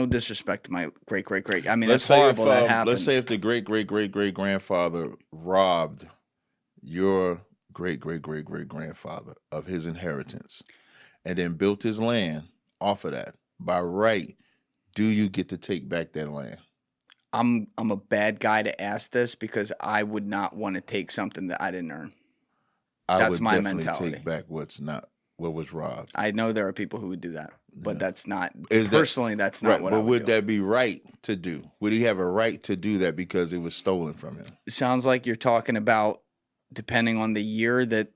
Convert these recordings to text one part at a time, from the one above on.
No disrespect to my great-great-great. I mean, Let's that's say horrible that happened. let's say if the great-great-great-great-grandfather robbed your great-great-great-great-grandfather of his inheritance and then built his land off of that, by right, do you get to take back that land? I'm a bad guy to ask this because I would not want to take something that I didn't earn. I That's would my definitely mentality. take back what was robbed. I know there are people who would do that, but Yeah. that's not Personally, that's not right, what but I would do. that be right to do? Would he have a right to do that because it was stolen from him? It sounds like you're talking about depending on the year that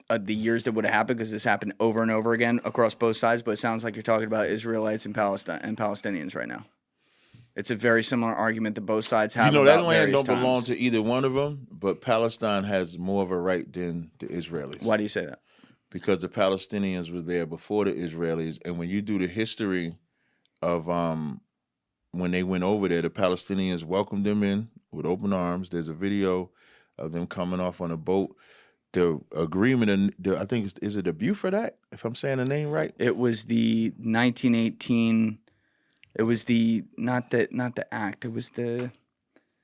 the years that would have happened, because this happened over and over again across both sides, but it sounds like you're talking about Israelites and Palestinians right now. It's a very similar argument that both sides have. That about land various don't belong times. to either one of them, but Palestine has more of a right than the Israelis. Why do you say that? Because the Palestinians were there before the Israelis, and when you do the history of when they went over there, the Palestinians welcomed them in with open arms. There's a video of them coming off on a boat. The agreement, I think, is it the Beaufort Act, if I'm saying the name right? It was the 1918. It was the not the act. It was the.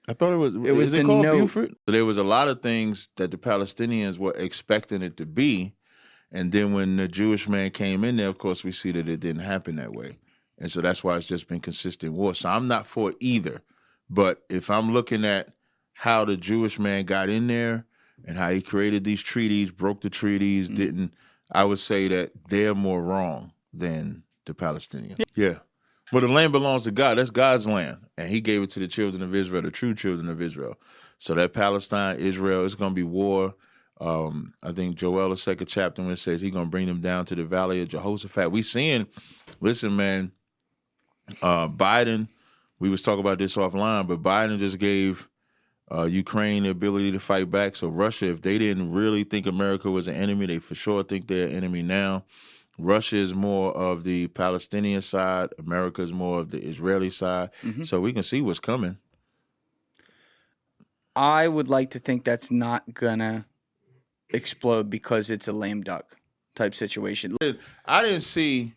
I thought it was. Is it called Beaufort? So there was a lot of things that the Palestinians were expecting it to be, and then when the Jewish man came in there, of course, we see that it didn't happen that way, and so that's why it's just been consistent war. So I'm not for either, but if I'm looking at how the Jewish man got in there and how he created these treaties, broke the treaties, didn't, I would say that they're more wrong than the Palestinians. Yeah. Well, the land belongs to God. That's God's land. And he gave it to the children of Israel, the true children of Israel. So that Palestine, Israel, it's going to be war. I think Joel, the second chapter, when it says he's going to bring them down to the valley of Jehoshaphat. We seeing, listen, man, Biden, we was talking about this offline, but Biden just gave Ukraine the ability to fight back. So Russia, if they didn't really think America was an enemy, they for sure think they're an enemy now. Russia is more of the Palestinian side. America is more of the Israeli side. So we can see what's coming. I would like to think that's not gonna explode because it's a lame duck type situation. I didn't see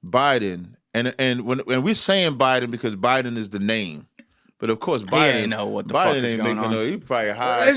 Biden, and when we're saying Biden because Biden is the name, but of course Biden ain't know what the Biden fuck is ain't going making on. he probably high.